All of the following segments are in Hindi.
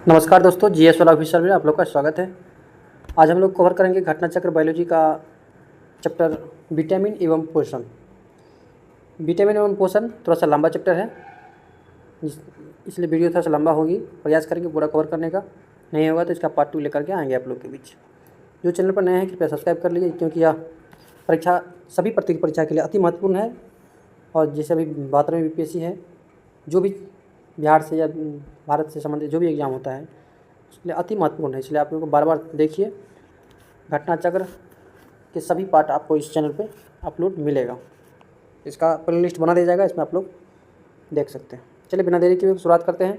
नमस्कार दोस्तों, जीएस वाला ऑफिसर में आप लोग का स्वागत है। आज हम लोग कवर करेंगे घटना चक्र बायोलॉजी का चैप्टर विटामिन एवं पोषण। विटामिन एवं पोषण थोड़ा सा लंबा चैप्टर है, इसलिए वीडियो थोड़ा सा लंबा होगी। प्रयास करेंगे पूरा कवर करने का, नहीं होगा तो इसका पार्ट 2 लेकर के आएंगे आप लोग के बीच। जो चैनल पर नए हैं कृपया सब्सक्राइब कर लीजिए, क्योंकि यह परीक्षा सभी प्रतियोगी परीक्षा के लिए अति महत्वपूर्ण है। और जैसे अभी 12वीं बीपीएससी है, जो भी बिहार से या भारत से संबंधित जो भी एग्ज़ाम होता है उसके लिए अति महत्वपूर्ण है। इसलिए आप लोगों को बार बार देखिए, घटना चक्र के सभी पार्ट आपको इस चैनल पे अपलोड मिलेगा। इसका प्ले लिस्ट बना दिया जाएगा, इसमें आप लोग देख सकते हैं। चलिए बिना देरी के शुरुआत करते हैं।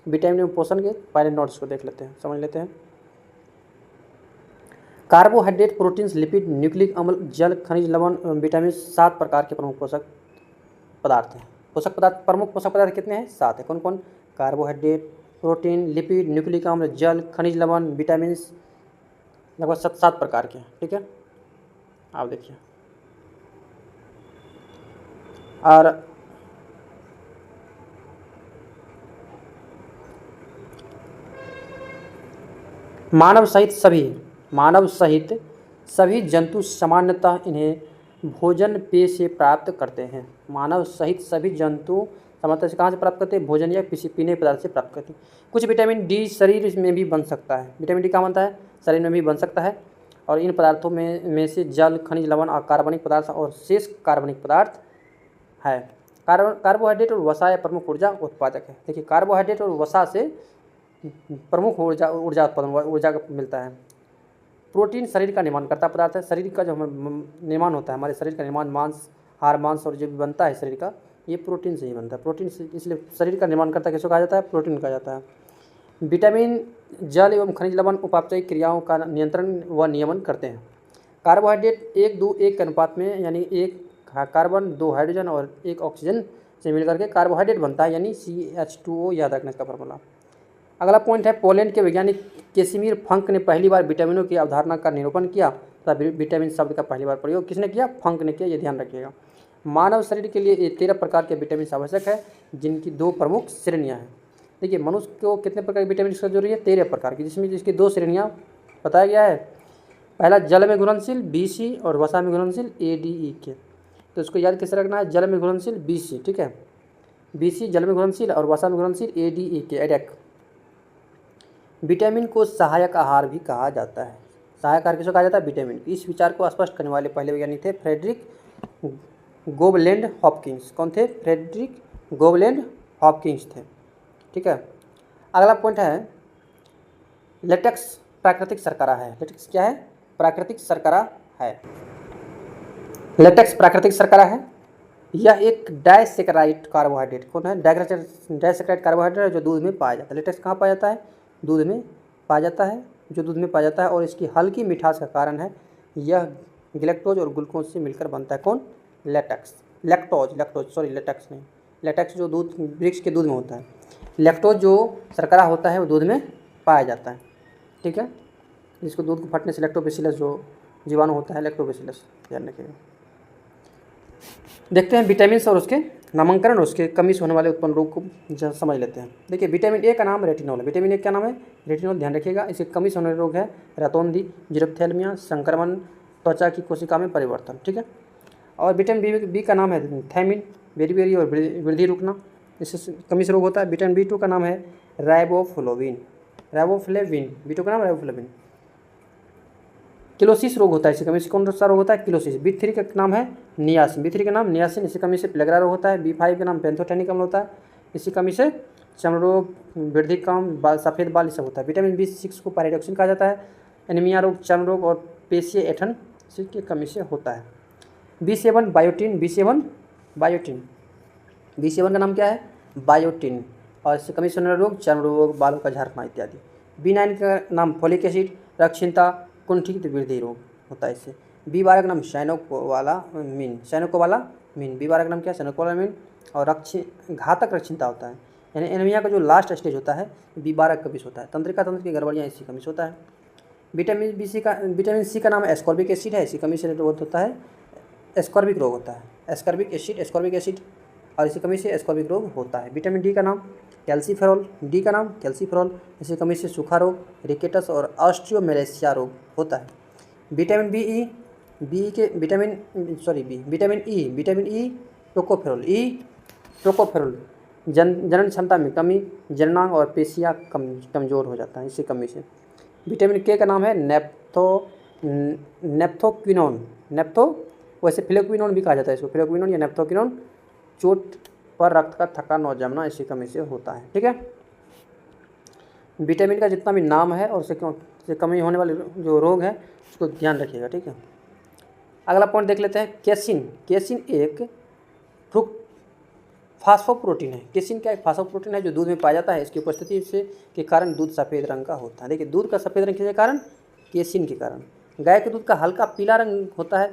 विटामिन एवं पोषण के पहले नोट्स को देख लेते हैं, समझ लेते हैं। कार्बोहाइड्रेट, प्रोटीन्स, लिपिड, न्यूक्लिक अम्ल, जल, खनिज, लवण एवं विटामिन 7 प्रकार के प्रमुख पोषक पदार्थ हैं। प्रमुख पोषक पदार्थ कितने हैं? 7 है। कौन कौन? कार्बोहाइड्रेट, प्रोटीन, लिपिड, न्यूक्लिक अम्ल, जल, खनिज, लवण, विटामिन, लगभग 7 प्रकार के हैं। ठीक है, आप देखिए। और मानव सहित सभी जंतु सामान्यतः इन्हें भोजन पेय से प्राप्त करते हैं। मानव सहित सभी जंतु सामान्यतः से कहाँ से प्राप्त करते हैं? भोजन या किसी पीने पदार्थ से प्राप्त करते हैं। कुछ विटामिन डी शरीर में भी बन सकता है। विटामिन डी कहाँ बनता है? शरीर में भी बन सकता है। और इन पदार्थों में से जल, खनिज, लवण और कार्बनिक पदार्थ और शेष कार्बनिक पदार्थ है। कार्बोहाइड्रेट और वसा या प्रमुख ऊर्जा उत्पादक है। देखिए, कार्बोहाइड्रेट और वसा से प्रमुख ऊर्जा उत्पादन ऊर्जा मिलता है। प्रोटीन शरीर का निर्माण करता पदार्थ है। शरीर का जो निर्माण होता है, हमारे शरीर का निर्माण मांस, हाड़ मांस और जो भी बनता है शरीर का, ये प्रोटीन से ही बनता है। प्रोटीन से, इसलिए शरीर का निर्माण करता किसको कहा जाता है? प्रोटीन कहा जाता है। विटामिन, जल एवं खनिज लवण उपापचयिक क्रियाओं का नियंत्रण व नियमन करते हैं। कार्बोहाइड्रेट 1:2:1 के अनुपात में, यानी 1 कार्बन 2 हाइड्रोजन और 1 ऑक्सीजन से मिलकर के कार्बोहाइड्रेट बनता है, यानी CH2O। याद रखना इसका फॉर्मूला। अगला पॉइंट है, पोलैंड के वैज्ञानिक केसिमिर फंक ने पहली बार विटामिनों की अवधारणा का निरूपण किया तथा विटामिन शब्द का पहली बार प्रयोग किसने किया? फंक ने किया। ये ध्यान रखिएगा। मानव शरीर के लिए 13 प्रकार के विटामिन आवश्यक है, जिनकी 2 प्रमुख श्रेणियां हैं। देखिए, मनुष्य को कितने प्रकार के विटामिन की जरूरत है? 13 प्रकार की, जिसमें जिसकी 2 श्रेणियाँ बताया गया है। पहला जल में घुलनशील BC और वसा में घुलनशील ADE के। तो इसको याद कैसे रखना है? जल में घुलनशील BC, ठीक है, BC जल में घुलनशील और वसा में घुलनशील ADE के, एडेक। विटामिन को सहायक आहार भी कहा जाता है। सहायक आहार किसको कहा जाता है? विटामिन। इस विचार को स्पष्ट करने वाले पहले वैज्ञानिक थे फ्रेडरिक गोबलैंड हॉपकिंस। कौन थे? फ्रेडरिक गोबलैंड हॉपकिंस थे। ठीक है, अगला पॉइंट है, लेटेक्स प्राकृतिक शर्करा है। लेटेक्स क्या है? प्राकृतिक शर्करा है। लेटेक्स प्राकृतिक शर्करा है। यह एक डाइसेकेराइड कार्बोहाइड्रेट, कौन है? डाइसेकेराइड कार्बोहाइड्रेट है, जो दूध में पाया जाता है। लेटेक्स कहाँ पाया जाता है? दूध में पाया जाता है, जो दूध में पाया जाता है। और इसकी हल्की मिठास का कारण है, यह ग्लैक्टोज और ग्लूकोज से मिलकर बनता है। कौन? लेटेक्स। लेटेक्स नहीं, लेटेक्स जो दूध, वृक्ष के दूध में होता है। लैक्टोज जो शर्करा होता है वो दूध में पाया जाता है। ठीक है, जिसको दूध को फटने से लैक्टोबैसिलस जो जीवाणु होता है, लैक्टोबैसिलस, ध्यान रखिएगा। देखते हैं विटामिन और उसके नामांकन और उसके कमी से होने वाले उत्पन्न रोग को समझ लेते हैं। देखिए, विटामिन ए का नाम रेटिनॉल है। विटामिन ए क्या नाम है? रेटिनॉल। ध्यान रखिएगा। इसके कमी से होने वाले रोग है रतौंधी, जीरोप्थेल्मिया, संक्रमण, त्वचा की कोशिका में परिवर्तन। ठीक है, और विटामिन बी का नाम है थायमिन, बेरी और वृद्धि रुकना, इससे कमी से रोग होता है। विटामिन B2 का नाम है राइबोफ्लेविन। B2 का नाम राइबोफ्लेविन। किलोसिस रोग होता है, इससे कमी से कौन सा रोग होता है? किलोसिस। B3 का नाम है नियासिन। B3 का नाम नियासिन, इससे कमी से प्लेगरा रोग होता है। B5 का नाम पेंथोटेनिक अम्ल होता है, इसी कमी से चर्म रोग, वृद्धि कम, सफ़ेद बाल, ये सब होता है। विटामिन B6 को पायरिडॉक्सिन कहा जाता है। एनीमिया रोग, चर्म रोग और पेशीय ऐंठन की कमी से होता है। B7 biotin. B7 का नाम क्या है? बायोटिन। और इससे कमी से होने वाले रोग, चर्म रोग, बालों का झड़ना इत्यादि। B9 का नाम फोलिक एसिड, रक्षिणता, कुंठित वृद्धि रोग होता है इससे। B12 का नाम साइनोकोबालामिन। B12 का नाम क्या है? साइनोकोबालामिन। और घातक रक्षिणता होता है, यानी एनीमिया का जो लास्ट स्टेज होता है B12 का विष होता है। तंत्रिका तंत्र की गड़बड़ियाँ इसी कमी से होता है। विटामिन C का नाम एस्कॉर्बिक एसिड है, इसी कमी से होता है एस्कॉर्बिक रोग होता है। एस्कॉर्बिक एसिड और इसी कमी से एस्कॉर्बिक रोग होता है। विटामिन D का नाम कैल्सीफेरॉल, डी का नाम कैल्सीफेरॉल। इसकी कमी से सूखा रोग, रिकेटस और ऑस्टियोमेलेशिया रोग होता है। विटामिन ई टोकोफेरॉल जनन क्षमता में कमी, जननांग और पेशियाँ कमज़ोर हो जाता है इसकी कमी से। विटामिन के का नाम है नेप्थोक्विनोन। वैसे फ्लेक्विनोन भी कहा जाता है इसको, फ्लेक्विनोन या नेप्थोक्विनोन। चोट पर रक्त का थक्का और जमना इसी कमी से होता है। ठीक है, विटामिन का जितना भी नाम है और उससे कमी होने वाले जो रोग है उसको ध्यान रखिएगा। ठीक है, अगला पॉइंट देख लेते हैं। केसिन एक फास्फोप्रोटीन है। केसिन क्या एक फास्फोप्रोटीन है जो दूध में पाया जाता है। इसकी उपस्थिति से के कारण दूध सफ़ेद रंग का होता है। देखिए, दूध का सफ़ेद रंग के कारण केसिन के कारण। गाय के दूध का हल्का पीला रंग होता है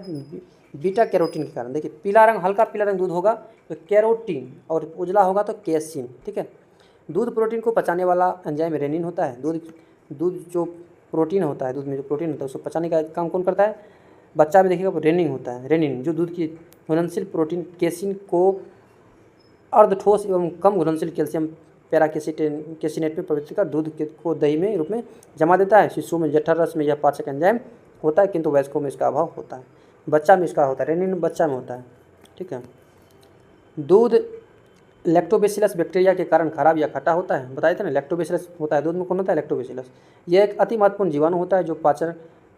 बीटा कैरोटीन के कारण। देखिए, पीला रंग, हल्का पीला रंग दूध होगा तो कैरोटीन, और उजला होगा तो केसिन। ठीक है, दूध प्रोटीन को पचाने वाला एंजाइम रेनिन होता है। दूध जो प्रोटीन होता है, दूध में जो प्रोटीन होता है उसको पचाने का काम कौन करता है? बच्चा में देखिएगा रेनिन होता है। रेनिन जो दूध की घुलनशील प्रोटीन केसिन को अर्धठोस एवं कम घुलनशील कैल्शियम कैसिनेट में प्रवृत्ति कर दूध को दही में रूप में जमा देता है। शिशुओं में जठर रस में यह पाचक एंजाइम होता है, किंतु वयस्कों में इसका अभाव होता है। बच्चा में इसका होता है, रेनिन बच्चा में होता है। ठीक है, दूध लैक्टोबैसिलस बैक्टीरिया के कारण खराब या खट्टा होता है। बताए थे ना, लैक्टोबैसिलस होता है दूध में। कौन होता है? लैक्टोबैसिलस। यह एक अति महत्वपूर्ण जीवाणु होता है जो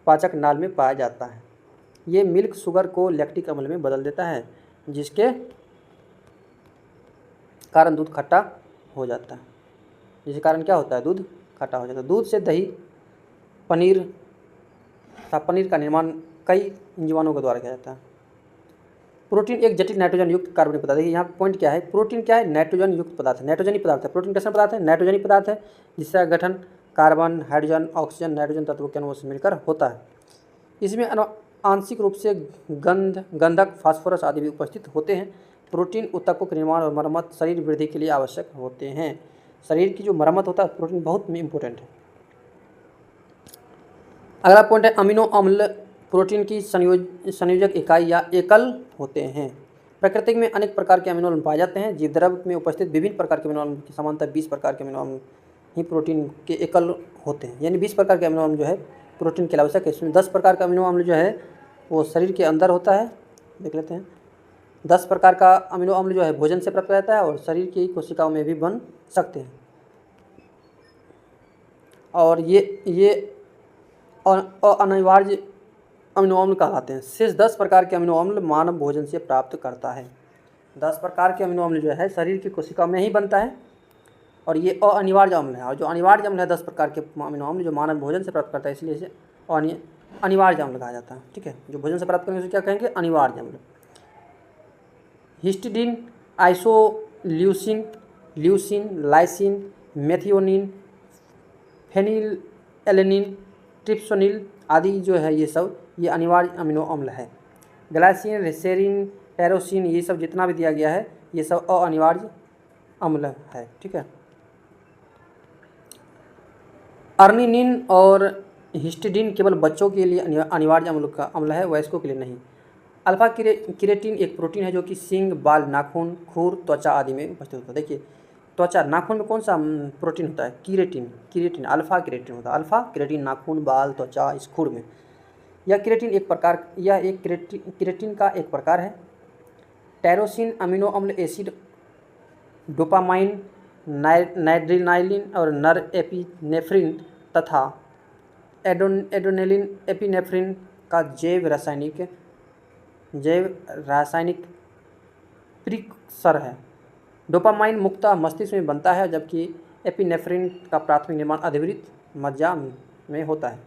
पाचक नाल में पाया जाता है। ये मिल्क शुगर को लैक्टिक अम्ल में बदल देता है, जिसके कारण दूध खट्टा हो जाता है। जिसके कारण क्या होता है? दूध खट्टा हो जाता है। दूध से दही, पनीर का निर्माण कई जीवाणुओं के द्वारा किया जाता है। प्रोटीन एक जटिल नाइट्रोजन युक्त कार्बनिक पदार्थ है। यहाँ पॉइंट क्या है? प्रोटीन क्या है? नाइट्रोजन युक्त पदार्थ है, नाइट्रोजनी पदार्थ है। प्रोटीन कैसा पदार्थ है? नाइट्रोजनी पदार्थ है, जिसका गठन कार्बन, हाइड्रोजन, ऑक्सीजन, नाइट्रोजन तत्वों के अणुओं से मिलकर होता है। इसमें आंशिक रूप से गंधक, फास्फोरस आदि भी उपस्थित होते हैं। प्रोटीन ऊतकों के निर्माण और मरम्मत, शरीर वृद्धि के लिए आवश्यक होते हैं। शरीर की जो मरम्मत होता है प्रोटीन बहुत इंपॉर्टेंट है। अगला पॉइंट है अमीनो अम्ल प्रोटीन की संयोजक इकाई या एकल होते हैं। प्रकृति में अनेक प्रकार के अमीनो अम्ल पाए जाते हैं। जीव द्रव्य में उपस्थित विभिन्न प्रकार के अमीनो अम्ल की समानता 20 प्रकार के अमीनो अम्ल ही प्रोटीन के एकल होते हैं। यानी 20 प्रकार के अमीनो अम्ल जो है प्रोटीन के लिए आवश्यक है। इसमें 10 प्रकार का अमीनो अम्ल जो है वो शरीर के अंदर होता है। देख लेते हैं, 10 प्रकार का अमीनो अम्ल जो है भोजन से प्राप्त होता है और शरीर की कोशिकाओं में भी बन सकते हैं। और ये अनिवार्य अमीनो अम्ल कहलाते हैं। शेष 10 प्रकार के अमीनो अम्ल मानव भोजन से प्राप्त करता है। 10 प्रकार के अमीनो अम्ल जो है शरीर की कोशिकाओं में ही बनता है और ये अनिवार्य अम्ल है। और जो अनिवार्य अम्ल है 10 प्रकार के अमीनो अम्ल जो मानव भोजन से प्राप्त करता है, इसलिए इसे अनिवार्य अम्ल कहा जाता है। ठीक है, जो भोजन से प्राप्त करने से क्या कहेंगे? अनिवार्य अम्ल। Histidine, isoleucine, leucine, lysine, methionine, phenylalanine, ट्रिप्सोनिल आदि जो है ये अनिवार्य अमीनो अम्ल है। ग्लाइसिन, सेरीन, टेरोसिन, ये सब जितना भी दिया गया है ये सब अनिवार्य अम्ल है। ठीक है, अर्निनिन और हिस्टिडीन केवल बच्चों के लिए अनिवार्य अम्ल है, वयस्कों के लिए नहीं। अल्फा किरेटिन एक प्रोटीन है जो कि सींग, बाल, नाखून, खुर, त्वचा आदि में उपस्थित होता है। देखिए, त्वचा, नाखून में कौन सा प्रोटीन होता है? किरेटिन, अल्फा किरेटिन होता है। अल्फा किरेटिन नाखून, बाल, त्वचा, इस खुर में। यह किरेटिन किरेटिन का एक प्रकार है। टायरोसिन अमीनो अम्ल एसिड डोपामाइन, नाइट्रिनाइलिन और नर एपिनेफ्रिन तथा एड्रेनालिन एपिनेफ्रिन का जैव रासायनिक प्रीक्सर है। डोपामाइन मुख्यतः मस्तिष्क में बनता है, जबकि एपिनेफ्रिन का प्राथमिक निर्माण अधिवृत मज्जा में होता है।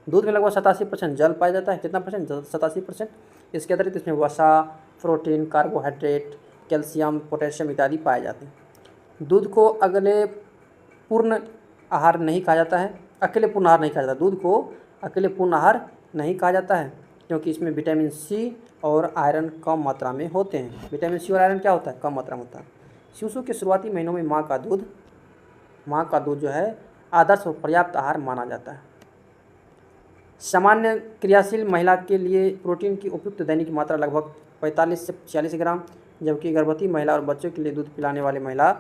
दूध में लगभग 87% जल पाया जाता है। कितना परसेंट? 87%। इसके अतिरिक्त इसमें वसा, प्रोटीन, कार्बोहाइड्रेट, कैल्शियम, पोटेशियम इत्यादि पाए जाते हैं। दूध को अकेले पूर्ण आहार नहीं कहा जाता है। दूध को अकेले पूर्ण आहार नहीं कहा जाता है, क्योंकि इसमें विटामिन सी और आयरन कम मात्रा में होते हैं। विटामिन सी और आयरन क्या होता है? कम मात्रा में होता है। शिशु के शुरुआती महीनों में माँ का दूध जो है आदर्श और पर्याप्त आहार माना जाता है। सामान्य क्रियाशील महिला के लिए प्रोटीन की उपयुक्त दैनिक मात्रा लगभग 45 से 46 ग्राम, जबकि गर्भवती महिला और बच्चों के लिए दूध पिलाने वाली महिला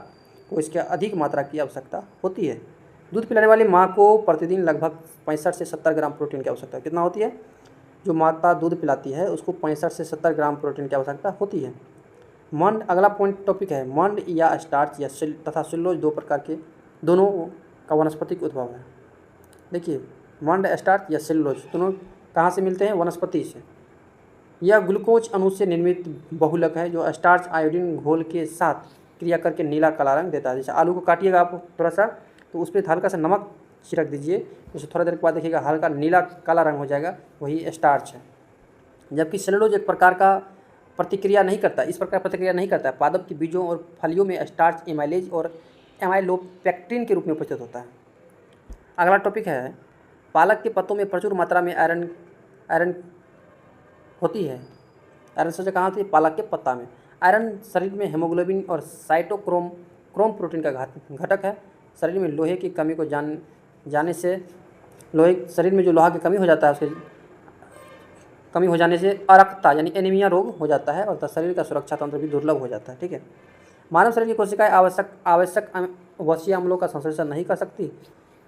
को इसके अधिक मात्रा की आवश्यकता होती है। दूध पिलाने वाली माँ को प्रतिदिन लगभग 65 से 70 ग्राम प्रोटीन की आवश्यकता कितना होती है? जो माता दूध पिलाती है उसको 65 से 70 ग्राम प्रोटीन की आवश्यकता होती है। मंड, अगला पॉइंट टॉपिक है मंड या स्टार्च या तथा सेलुलोज दो प्रकार के दोनों का वनस्पतिक उद्भव है। देखिए मंड, स्टार्च या सेलुलोज दोनों कहाँ से मिलते हैं? वनस्पति से। यह ग्लूकोज अणु से निर्मित बहुलक है जो स्टार्च आयोडीन घोल के साथ क्रिया करके नीला काला रंग देता है। जैसे आलू को काटिएगा आप थोड़ा सा, तो उस पर हल्का सा नमक छिड़क दीजिए, जैसे थोड़ा देर के बाद देखिएगा हल्का नीला काला रंग हो जाएगा, वही स्टार्च है। जबकि सेलुलोज एक प्रकार का प्रतिक्रिया नहीं करता, इस प्रकार प्रतिक्रिया नहीं करता है। पादप के बीजों और फलियों में स्टार्च एमाइलेज और एमाइलोपेक्टिन के रूप में उपस्थित होता है। अगला टॉपिक है पालक के पत्तों में प्रचुर मात्रा में आयरन होती है। आयरन सबसे कहाँ होती है? पालक के पत्ता में। आयरन शरीर में हेमोग्लोबिन और साइटोक्रोम प्रोटीन का घटक है। शरीर में लोहे की कमी को जाने से शरीर में जो लोहा की कमी हो जाता है, उसके कमी हो जाने से अरक्तता यानी एनीमिया रोग हो जाता है और शरीर का सुरक्षा तंत्र भी दुर्लभ हो जाता है। ठीक है, मानव शरीर की कोशिकाएं आवश्यक वसीय अम्लों का संश्लेषण नहीं कर सकती।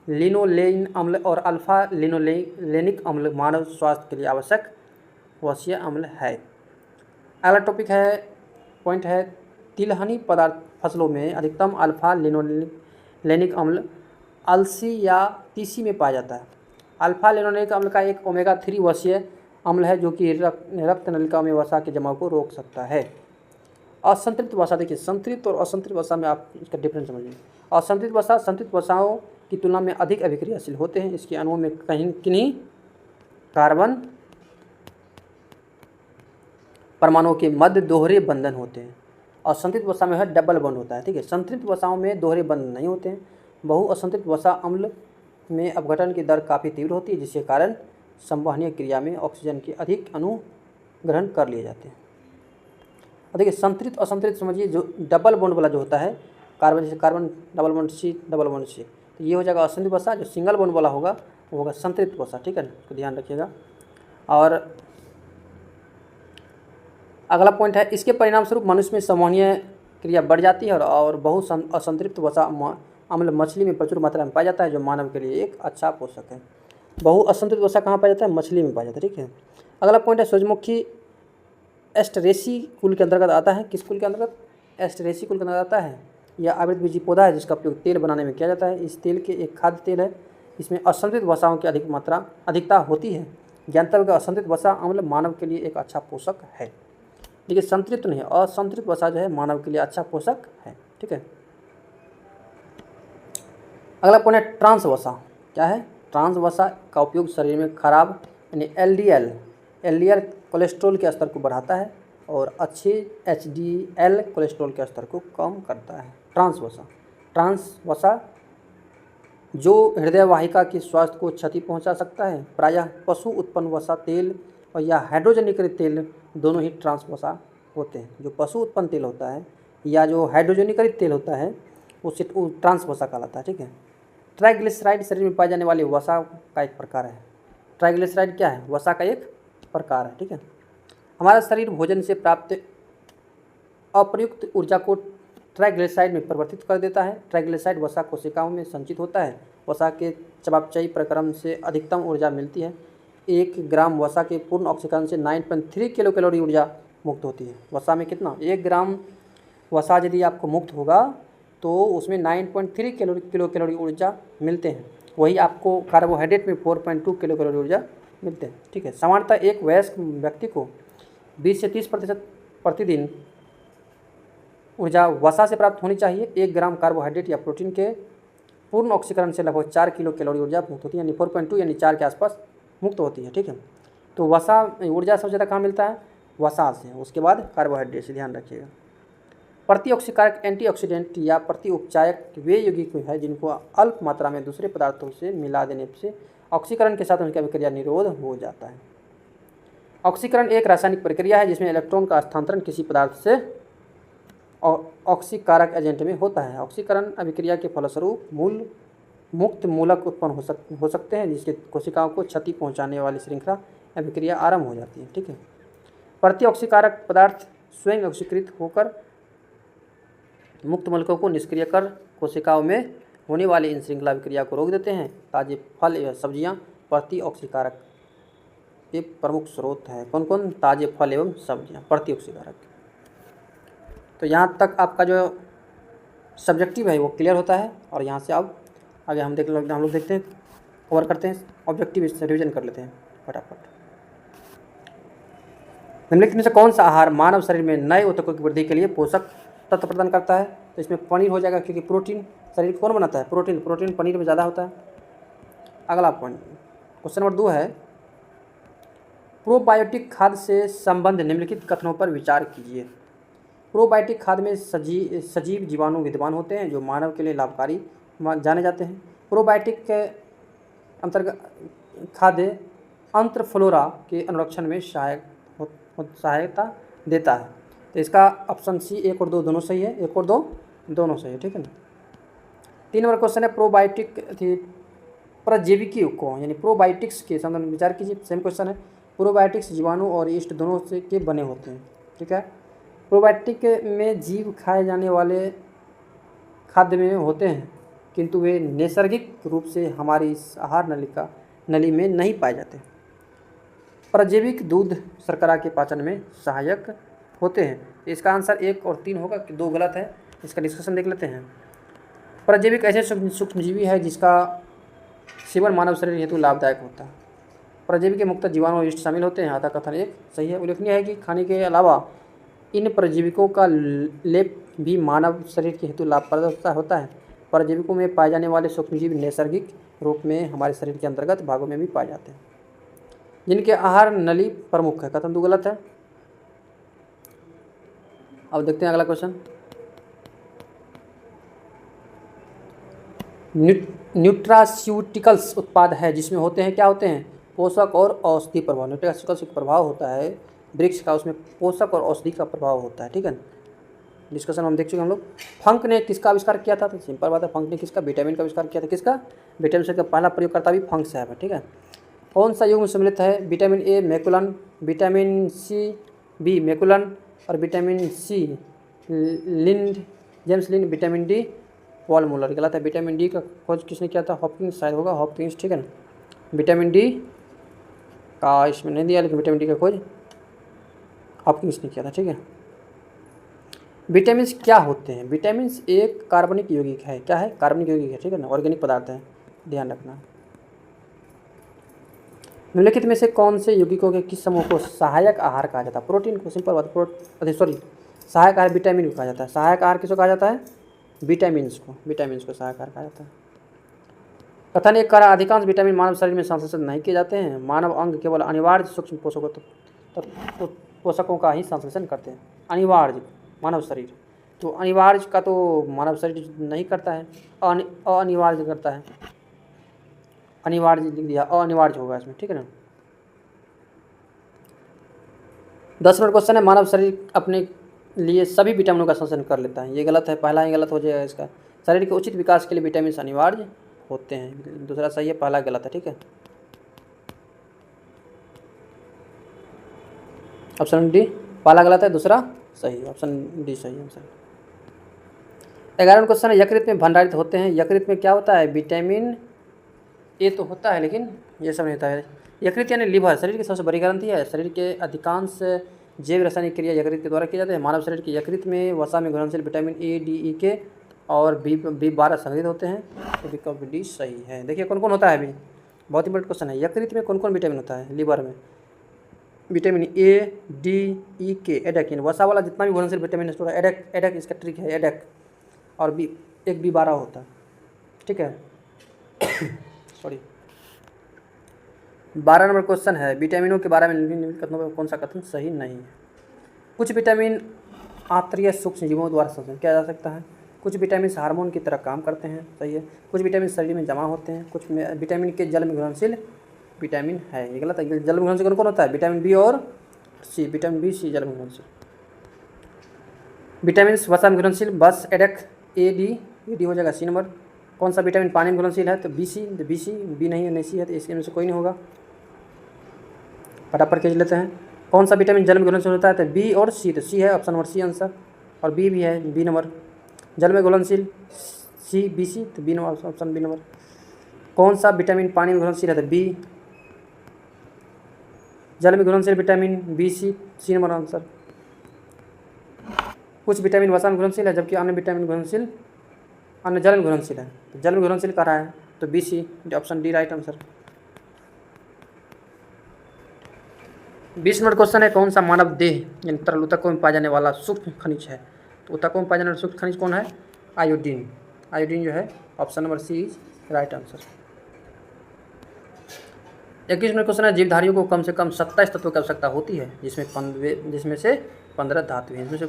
लिनोलेइन अम्ल और अल्फा लिनोलेनिक अम्ल मानव स्वास्थ्य के लिए आवश्यक वसीय अम्ल है। अगला टॉपिक है पॉइंट है तिलहनी पदार्थ फसलों में अधिकतम अल्फा लिनोलेनिक अम्ल अलसी या तीसी में पाया जाता है। अल्फा लिनोलेनिक अम्ल का एक ओमेगा 3 वसीय अम्ल है जो कि रक्त नलिका में वसा के जमाव को रोक सकता है। असंतृप्त वसा, देखिए संतृप्त और असंतृप्त वसा में आप इसका डिफरेंस समझिए। असंतृप्त वसा संतृप्त वसाओं की तुलना में अधिक अभिक्रियाशील होते हैं। इसके अणुओं में किन्हीं कार्बन परमाणुओं के मध्य दोहरे बंधन होते हैं। और संतृप्त वसा में डबल बॉन्ड होता है। ठीक है, संतृप्त वसाओं में दोहरे बंधन नहीं होते हैं। बहु असंतृप्त वसा अम्ल में अपघटन की दर काफ़ी तीव्र होती है, जिसके कारण संवहनीय क्रिया में ऑक्सीजन के अधिक अणु ग्रहण कर लिए जाते हैं। और देखिए संतृप्त असंतृप्त समझिए, जो डबल बॉन्ड वाला जो होता है कार्बन, जैसे कार्बन डबल बॉन्ड सी, तो ये हो जाएगा असंतृप्त वसा। जो सिंगल बॉन्ड वाला होगा वो होगा संतृप्त वसा। ठीक है ना, तो ध्यान रखिएगा। और अगला पॉइंट है इसके परिणाम स्वरूप मनुष्य में संवहनीय क्रिया बढ़ जाती है और बहु असंतृप्त वसा अम्ल मछली में प्रचुर मात्रा में पाया जाता है, जो मानव के लिए एक अच्छा पोषक है। बहु असंतृप्त वसा कहाँ पाया जाता है? मछली में पाया जाता है। ठीक है, अगला पॉइंट है सूरजमुखी एस्टरेसी कुल के अंतर्गत आता है। किस कुल के अंतर्गत? एस्टरेसी कुल के अंतर्गत आता है। यह आवृतबीजी पौधा है जिसका उपयोग तेल बनाने में किया जाता है। इस तेल के एक खाद्य तेल है। इसमें असंतृप्त वसाओं की अधिकता होती है। ज्ञातव्य असंतृप्त वसा अम्ल मानव के लिए एक अच्छा पोषक है। देखिए संतृप्त नहीं है, असंतृप्त वसा जो है मानव के लिए अच्छा पोषक है। ठीक है, अगला पॉइंट है ट्रांस वसा। क्या है? ट्रांस वसा का उपयोग शरीर में खराब यानी एलडीएल कोलेस्ट्रॉल के स्तर को बढ़ाता है और अच्छे एचडीएल कोलेस्ट्रॉल के स्तर को कम करता है। ट्रांस वसा जो हृदय वाहिका के स्वास्थ्य को क्षति पहुंचा सकता है। प्रायः पशु उत्पन्न वसा तेल और या हाइड्रोजनीकृत तेल दोनों ही ट्रांस वसा होते हैं। जो पशु उत्पन्न तेल होता है या जो हाइड्रोजनीकृत तेल होता है उसे ट्रांस वसा कहलाता है। ठीक है, ट्राइग्लिसराइड शरीर में पाए जाने वाले वसा का एक प्रकार है। ट्राइग्लिसराइड क्या है? वसा का एक प्रकार है। ठीक है, हमारा शरीर भोजन से प्राप्त अप्रयुक्त ऊर्जा को ट्राइग्लिसराइड में परिवर्तित कर देता है। ट्राइग्लिसराइड वसा कोशिकाओं में संचित होता है। वसा के चयापचयी प्रक्रम से अधिकतम ऊर्जा मिलती है। 1 ग्राम वसा के पूर्ण ऑक्सीकरण से 9.3 किलो कैलोरी ऊर्जा मुक्त होती है। वसा में कितना? 1 ग्राम वसा यदि आपको मुक्त होगा तो उसमें 9.3 किलो कैलोरी ऊर्जा मिलते हैं। वही आपको कार्बोहाइड्रेट में 4.2 किलो कैलोरी ऊर्जा मिलते हैं। ठीक है, सामान्यतः एक वयस्क व्यक्ति को 20 से 30% प्रतिदिन ऊर्जा वसा से प्राप्त होनी चाहिए। 1 ग्राम कार्बोहाइड्रेट या प्रोटीन के पूर्ण ऑक्सीकरण से लगभग 4 किलो कैलोरी ऊर्जा मुक्त होती है, यानी 4.2 यानी 4 के आसपास मुक्त होती है। ठीक है, तो वसा ऊर्जा सबसे ज़्यादा कहाँ मिलता है? वसा से, उसके बाद कार्बोहाइड्रेट से। ध्यान रखिएगा। प्रतिऑक्सीकारक एंटीऑक्सीडेंट या प्रतिउपचायक वे यौगिक है जिनको अल्प मात्रा में दूसरे पदार्थों से मिला देने से ऑक्सीकरण के साथ उनकी अभिक्रिया निरोध हो जाता है। ऑक्सीकरण एक रासायनिक प्रक्रिया है जिसमें इलेक्ट्रॉन का स्थानांतरण किसी पदार्थ से ऑक्सीकारक एजेंट में होता है। ऑक्सीकरण अभिक्रिया के फलस्वरूप मुक्त मूलक उत्पन्न हो सकते हैं जिसके कोशिकाओं को क्षति पहुंचाने वाली श्रृंखला अभिक्रिया आरंभ हो जाती है। ठीक है, प्रतिऑक्सीकारक पदार्थ स्वयं ऑक्सीकृत होकर मुक्त मलकों को निष्क्रिय कर कोशिकाओं में होने वाली इन श्रृंखला विक्रिया को रोक देते हैं। ताजे फल एवं सब्जियां प्रतिऑक्सीकारक के प्रमुख स्रोत हैं। कौन कौन? ताजे फल एवं सब्जियां प्रतिऑक्सीकारक। तो यहाँ तक आपका जो सब्जेक्टिव है वो क्लियर होता है और यहाँ से अब आगे हम लोग देखते हैं, कवर करते हैं ऑब्जेक्टिव, इससे रिविजन कर लेते हैं फटाफट। निम्नलिखित में से कौन सा आहार मानव शरीर में नए ऊतकों की वृद्धि के लिए पोषक तत्व प्रदान करता है? तो इसमें पनीर हो जाएगा, क्योंकि प्रोटीन शरीर को कौन बनाता है? प्रोटीन पनीर में ज़्यादा होता है। अगला पॉइंट, क्वेश्चन नंबर 2 है, प्रोबायोटिक खाद्य से संबंध निम्नलिखित कथनों पर विचार कीजिए। प्रोबायोटिक खाद्य में सजीव जीवाणु विद्यमान होते हैं जो मानव के लिए लाभकारी जाने जाते हैं। प्रोबायोटिक के अंतर्गत खाद्य अंतर्फ्लोरा के अनुरक्षण में सहायता देता है। तो इसका ऑप्शन सी 1 और 2 दोनों सही है, 1 और 2 दोनों सही है, ठीक है ना। 3 नंबर क्वेश्चन है, प्रोबायोटिक प्रजैविकी को यानी प्रोबायोटिक्स के संबंध में विचार कीजिए। सेम क्वेश्चन है, प्रोबायोटिक्स जीवाणु और यीस्ट दोनों से के बने होते हैं, ठीक है। प्रोबायोटिक में जीव खाए जाने वाले खाद्य में होते हैं, किंतु वे नैसर्गिक रूप से हमारी आहार नली में नहीं पाए जाते। प्रजैविक दूध शर्करा के पाचन में सहायक होते हैं। इसका आंसर 1 और 3 होगा, 2 गलत है। इसका डिस्कशन देख लेते हैं। प्रजैविक ऐसे सूक्ष्मजीवी है जिसका सेवन मानव शरीर हेतु लाभदायक होता है। प्रजैविक के मुक्त जीवाणु यीस्ट शामिल होते हैं, अतः कथन 1 सही है। उल्लेखनीय है कि खाने के अलावा इन प्रजैविकों का लेप भी मानव शरीर के हेतु लाभप्रद होता है। परजीविकों में पाए जाने वाले सूक्ष्मजीव नैसर्गिक रूप में हमारे शरीर के अंतर्गत भागों में भी पाए जाते हैं, जिनके आहार नली प्रमुख है। कथन 2 गलत है। अब देखते हैं अगला क्वेश्चन। न्यूट्रास्यूटिकल्स उत्पाद है जिसमें होते हैं, क्या होते हैं? पोषक और औषधि प्रभाव। न्यूट्रास्यूटिकल्स का प्रभाव होता है वृक्ष का, उसमें पोषक और औषधि का प्रभाव होता है, ठीक है। डिस्कशन हम देख चुके हम लोग। फंक ने किसका आविष्कार किया था? तो सिंपल बात है, फंक ने किसका? विटामिन का आविष्कार किया था। किसका? विटामिन का पहला प्रयोगकर्ता भी फंक साहब है, ठीक है। कौन सा युग्म सम्मिलित है? Vitamin A McCollum, vitamin C B McCollum और vitamin C James Lind, vitamin D Paul Muller. गलत है। विटामिन डी का खोज किसने किया था? हॉपकिंस शायद होगा, हॉपकिंस, ठीक है ना। विटामिन डी का इसमें नहीं दिया, लेकिन विटामिन डी का खोज हॉपकिंस ने किया था, ठीक है। विटामिन्स क्या होते हैं? विटामिन्स एक कार्बनिक यौगिक है। क्या है? कार्बनिक यौगिक है, ठीक है ना, ऑर्गेनिक पदार्थ है, ध्यान रखना। निम्नलिखित में से कौन से यौगिकों के किस समूह को सहायक आहार कहा जाता है? प्रोटीन को, सिंपल बात, सहायक आहार विटामिन को कहा जाता है। सहायक आहार किसको कहा जाता है? विटामिन्स को सहायक आहार कहा जाता है। कथन 1 करा, अधिकांश विटामिन मानव शरीर में संश्लेषित नहीं किए जाते हैं। मानव अंग केवल अनिवार्य सूक्ष्म पोषकों का ही संश्लेषण करते हैं। अनिवार्य मानव शरीर, तो अनिवार्य का तो मानव शरीर नहीं करता है, अनिवार्य करता है। अनिवार्य लिख दिया, अनिवार्य होगा इसमें, ठीक है ना। 10 नंबर क्वेश्चन है, मानव शरीर अपने लिए सभी विटामिनों का संश्लेषण कर लेता है। ये गलत है, पहला ही गलत हो जाएगा इसका। शरीर के उचित विकास के लिए विटामिन अनिवार्य होते हैं। दूसरा सही है, पहला गलत है, ठीक है। ऑप्शन डी पहला गलत है, दूसरा सही, ऑप्शन डी सही आंसर। 11वां क्वेश्चन है, यकृत में भंडारित होते हैं। यकृत में क्या होता है? विटामिन ए तो होता है, लेकिन ये सब नहीं होता है। यकृत यानी लीवर शरीर की सबसे बड़ी ग्रंथि है। शरीर के अधिकांश जैव रासायनिक क्रिया यकृत के द्वारा की जाती है। मानव शरीर के यकृत में वसा में घुलनशील विटामिन ए, डी, ई के और B12 संग्रहित होते हैं। तो विकल्प डी सही है। देखिए कौन कौन होता है, अभी बहुत इंपॉर्टेंट क्वेश्चन है। यकृत में कौन कौन विटामिन होता है? लीवर में विटामिन ए, डी, ई के, एडेक, यानी वसा वाला जितना भी घुलनशील विटामिन स्टोर है, एडेक इसका ट्रिक है, एडेक। और एक B12 होता है, ठीक है। सॉरी। 12 नंबर क्वेश्चन है, विटामिनों के बारे में निम्नलिखित कथनों में कौन सा कथन सही नहीं है? कुछ विटामिन आंतरिक सूक्ष्म जीवों द्वारा संश्लेषण किया जा सकता है। कुछ विटामिन हार्मोन की तरह काम करते हैं, सही है। कुछ विटामिन शरीर में जमा होते हैं। कुछ विटामिन के जल में घुलनशील विटामिन है, ये गलत है। जल में घुलनशील कौन कौन होता है? विटामिन बी और सी, विटामिन बी, सी जल में घुलनशील। विटामिन वसा में घुलनशील, बस, एडेक, ए डी हो जाएगा सी नंबर। कौन सा विटामिन पानी में घुलनशील है? तो बी सी, बी नहीं है, नहीं सी है, तो इसके में से कोई नहीं होगा। फटाफट खींच लेते हैं। कौन सा विटामिन जल में घुलनशील होता है? तो बी और सी, तो सी है, ऑप्शन नंबर सी आंसर। और बी भी है, बी नंबर। जल में घुलनशील सी बी सी, तो B number option B number. कौन सा विटामिन पानी में घुलनशील है, तो बी। जल में घुलनशील vitamin B C number answer. कुछ विटामिन वसा में घुलनशील है जबकि अन्य विटामिन घुलनशील अन्य जल में घुलनशील है, तो जल में घुलनशील कह रहा है तो B C, option D right answer. 20 number question है, कौन सा मानव देह यानी तरल ऊतकों में पाया जाने वाला सूक्ष्म खनिज है, तो ऊतकों में पाया जाने वाला सूक्ष्म खनिज कौन है, आयोडीन। आयोडीन जो है option number C is right answer. 21 number question है, जीवधारियों को कम से कम 27 तत्वों की आवश्यकता होती है जिसमें से 15 धातु हैं, इसमें से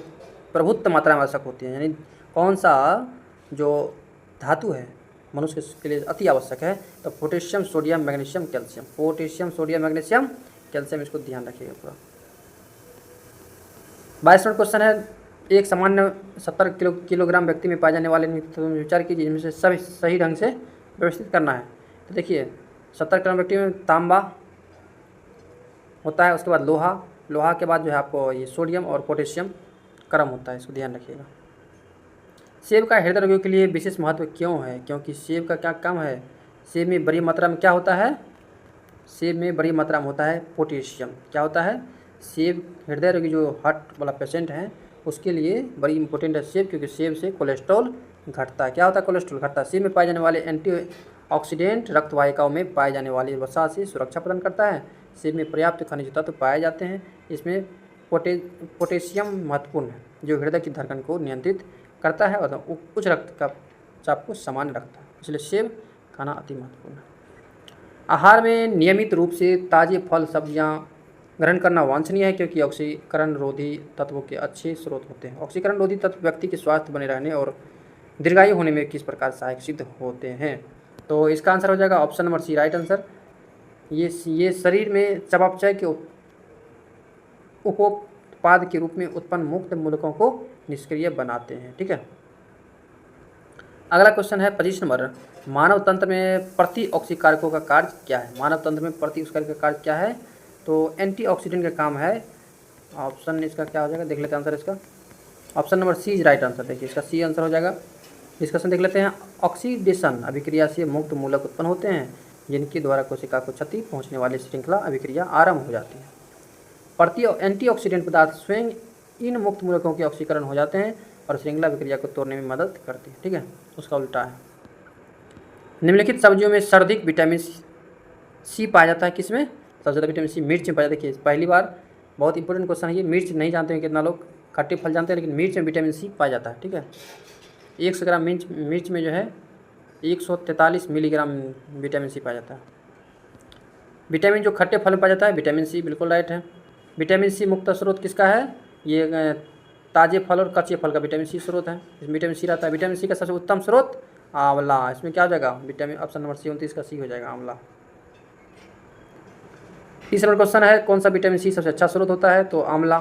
प्रभुत्व मात्रा में आवश्यक होती है, यानी कौन सा जो धातु है मनुष्य के लिए अति आवश्यक है, तो potassium, sodium, magnesium, calcium. Potassium, sodium, magnesium, calcium, इसको ध्यान रखिएगा पूरा। 22 नंबर क्वेश्चन है, एक सामान्य 70 किलोग्राम व्यक्ति में पाए जाने वाले विचार कीजिए जिनमें से सभी सही ढंग से व्यवस्थित करना है। तो देखिए 70 किलोग्राम व्यक्ति में तांबा होता है, उसके बाद लोहा के बाद जो है आपको ये सोडियम और पोटेशियम क्रम होता है, इसको ध्यान रखिएगा। सेब का हृदय रोगियों के लिए विशेष महत्व क्यों है, क्योंकि सेब का क्या काम है, सेब में बड़ी मात्रा में क्या होता है, सेब में बड़ी मात्रा में होता है पोटेशियम। क्या होता है, सेब हृदय रोगी जो हार्ट वाला पेशेंट है उसके लिए बड़ी इंपॉर्टेंट है सेब, क्योंकि सेब से कोलेस्ट्रॉल घटता है। क्या होता है, कोलेस्ट्रॉल घटता है। सेब में पाए जाने वाले एंटीऑक्सीडेंट रक्त वाहिकाओं में पाए जाने वाली वसा से सुरक्षा प्रदान करता है। सेब में पर्याप्त खनिज तत्व पाए जाते हैं। इसमें पोटेशियम महत्वपूर्ण है जो हृदय की धड़कन को नियंत्रित करता है और उच्च रक्त का चाप को सामान्य रखता है, इसलिए सेब खाना अति महत्वपूर्ण है। आहार में नियमित रूप से ताज़े फल सब्जियां ग्रहण करना वांछनीय है क्योंकि ऑक्सीकरण रोधी तत्वों के अच्छे स्रोत होते हैं। ऑक्सीकरण रोधी तत्व व्यक्ति के स्वास्थ्य बने रहने और दीर्घायु होने में किस प्रकार सहायक सिद्ध होते हैं, तो इसका आंसर हो जाएगा option number C right answer. ये शरीर में चयापचय के उपोत्पाद के रूप में उत्पन्न मुक्त मूलकों को निष्क्रिय बनाते हैं। ठीक है, अगला क्वेश्चन है 25 नंबर, मानव तंत्र में प्रतिऑक्सीकारकों का कार्य क्या है। मानव तंत्र में प्रतिऑक्सीकारक का कार्य क्या है, तो एंटीऑक्सीडेंट का काम है। ऑप्शन इसका क्या हो जाएगा, देख लेते हैं आंसर इसका। Option number C is right answer. देखिए इसका सी आंसर हो जाएगा। डिस्कशन देख लेते हैं। ऑक्सीडेशन अभिक्रिया से मुक्त मूलक उत्पन्न होते हैं जिनके द्वारा कोशिका को क्षति पहुंचने वाली श्रृंखला अभिक्रिया आरंभ हो जाती है। एंटीऑक्सीडेंट पदार्थ स्वयं इन मुक्त मूलकों के ऑक्सीकरण हो जाते हैं और श्रृंखला अभिक्रिया को तोड़ने में मदद करती है। ठीक है, उसका उल्टा है। निम्नलिखित सब्जियों में सर्वाधिक विटामिन सी पाया जाता है, किसमें सबसे ज़्यादा विटामिन सी मिर्च में पाया जाता है। देखिए पहली बार बहुत इंपॉर्टेंट क्वेश्चन है ये, मिर्च नहीं जानते हैं कितना लोग, खट्टे फल जानते हैं लेकिन मिर्च में विटामिन सी पाया जाता है। ठीक है, 100 ग्राम मिर्च में जो है 143 मिलीग्राम विटामिन सी पाया जाता है। विटामिन जो खट्टे फल में पाया जाता है विटामिन सी, बिल्कुल राइट है। विटामिन सी मुक्त स्रोत किसका है, ये ताज़े फल और कच्चे फल का विटामिन सी स्रोत है, इसमें विटामिन सी रहता है। विटामिन सी का सबसे उत्तम स्रोत आंवला, इसमें क्या हो जाएगा विटामिन, ऑप्शन नंबर सी 29 का सी हो जाएगा आंवला। 30 नंबर क्वेश्चन है, कौन सा विटामिन सी सबसे अच्छा स्रोत होता है, तो आंवला।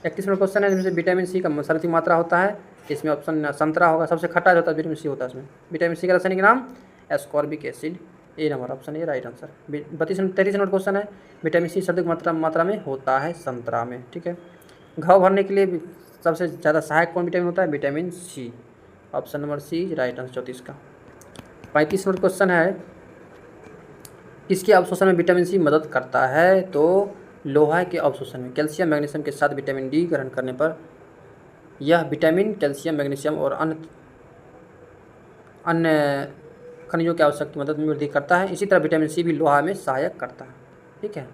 31 नंबर क्वेश्चन है, जिसमें विटामिन सी का सर्वाधिक मात्रा होता है, इसमें ऑप्शन संतरा होगा, सबसे खट्टा जो होता है विटामिन सी होता है इसमें। विटामिन सी का रासायनिक नाम ascorbic acid, A number option A right answer. 33 number question है, विटामिन सी सर्वाधिक मात्रा में होता है संतरा में। ठीक है, घाव भरने के लिए सबसे ज़्यादा सहायक कौन विटामिन होता है, vitamin C, option number C right answer 34 का। 35 नंबर क्वेश्चन है, किसके अवशोषण में विटामिन सी मदद करता है, तो लोहा के अवशोषण में। कैल्शियम मैग्नीशियम के साथ विटामिन डी ग्रहण करने पर यह विटामिन कैल्शियम मैग्नीशियम और अन्य खनिजों की आवश्यक की मदद में वृद्धि करता है। इसी तरह विटामिन सी भी लोहा में सहायक करता है। ठीक है,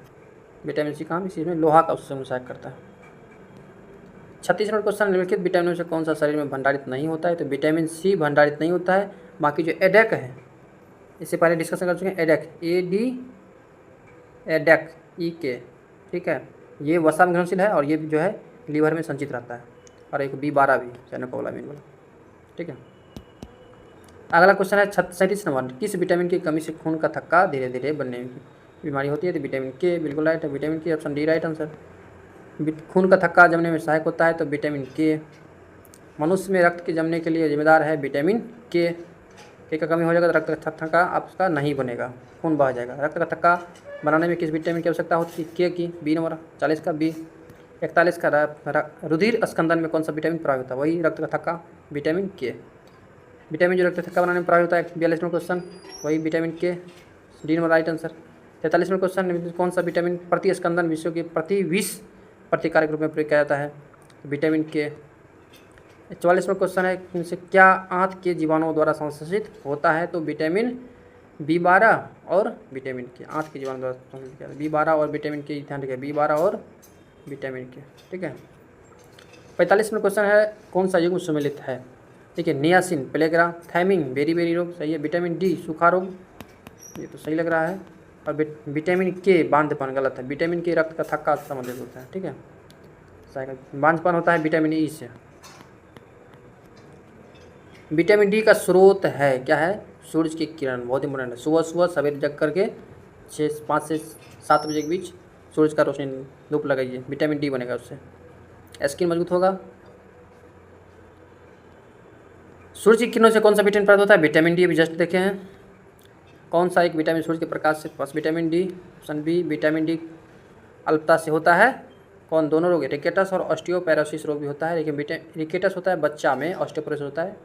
विटामिन सी काम इसी में लोहा का अवशोषण में सहायक करता है। 36 नंबर क्वेश्चन, निम्नलिखित विटामिनों से कौन सा शरीर में भंडारित नहीं होता है, तो विटामिन सी भंडारित नहीं होता है। बाकी जो एडेक है, इससे पहले डिस्कशन कर चुके हैं, एडेक एडेक ई के, ठीक है, ये वसा में घुलनशील है और ये जो है लीवर में संचित रहता है, और एक B12 भी साइनोकोबालामिन वाला। ठीक है, अगला क्वेश्चन है 37 नंबर, किस विटामिन की कमी से खून का थक्का धीरे धीरे बनने की बीमारी होती है, तो विटामिन के, बिल्कुल राइट है, विटामिन के, ऑप्शन डी राइट आंसर। खून का थक्का जमने में सहायक होता है, तो विटामिन के। मनुष्य में रक्त के जमने के लिए जिम्मेदार है विटामिन के का कमी हो जाएगा तो रक्त का थक्का आपका नहीं बनेगा, खून बह जाएगा। रक्त का थक्का बनाने में किस विटामिन की आवश्यकता होती है, के की, बी नंबर 40 का बी। 41 का रुधिर स्कंदन में कौन सा विटामिन प्रभावित होता है? वही रक्त का थक्का, विटामिन के। विटामिन जो रक्त थक्का बनाने में प्रभावित होता है, 42वां क्वेश्चन वही vitamin K, D number right answer. 43वां क्वेश्चन कौन सा विटामिन प्रति स्कंदन विश्व के प्रति विष प्रतिकारक रूप में प्रयोग किया जाता है? विटामिन के। 44वां क्वेश्चन है इनसे क्या आंत के जीवाणुओं द्वारा संश्लेषित होता है? तो विटामिन B12 और विटामिन के, आंत के जीवाणु द्वारा संश्लेषित किया B12 और विटामिन के, ध्यान रखिए B12 और विटामिन के, ठीक है। 45वां क्वेश्चन है कौन सा युग्म सम्मिलित है? देखिए नियासिन, प्लेग्रा, थायमिन, बेरी रोग, सही है। विटामिन डी, सूखा रोग, ये तो सही लग रहा है। और विटामिन के, बांझपन, गलत है। विटामिन के रक्त का थक्का संबंधित होता है, ठीक है। बांझपन होता है विटामिन ई से। विटामिन डी का स्रोत है, क्या है? सूरज की किरण, बहुत इंपॉर्टेंट है। सुबह सुबह सवेरे जग करके 5 से 7 बजे के बीच सूरज का रोशनी धूप लगाइए, विटामिन डी बनेगा उससे, स्किन मजबूत होगा। सूरज की किरणों से कौन सा विटामिन प्राप्त होता है? विटामिन डी, अभी जस्ट देखे हैं। कौन सा एक विटामिन सूरज के प्रकाश से? बस vitamin D, option B. Vitamin D अल्पता से होता है कौन? दोनों रोग, रिकेटस और ऑस्टियोपेरोसिस रोग भी होता है, लेकिन रिकेटस होता है बच्चा में, ऑस्टियोपेरोसिस होता है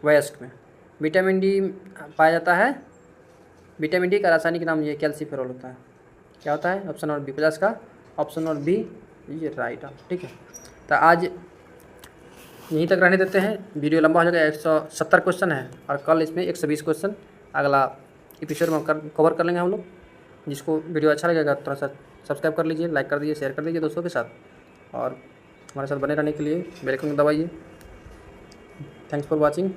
वयस्क में। विटामिन डी पाया जाता है, विटामिन डी का रासायनिक नाम ये कैल्सीफेरॉल होता है। क्या होता है? ऑप्शन नंबर बी, 50 का ऑप्शन नंबर बी ये राइट है, ठीक है। तो आज यहीं तक रहने देते हैं, वीडियो लंबा हो जाएगा। 170 क्वेश्चन है और कल इसमें 120 क्वेश्चन अगला एपिसोड में कवर कर लेंगे हम लोग। जिसको वीडियो अच्छा लगेगा थोड़ा सा सब्सक्राइब कर लीजिए, लाइक कर दीजिए, शेयर कर दीजिए दोस्तों के साथ, और हमारे साथ बने रहने के लिए बेल आइकन दबाइए। Thanks for watching.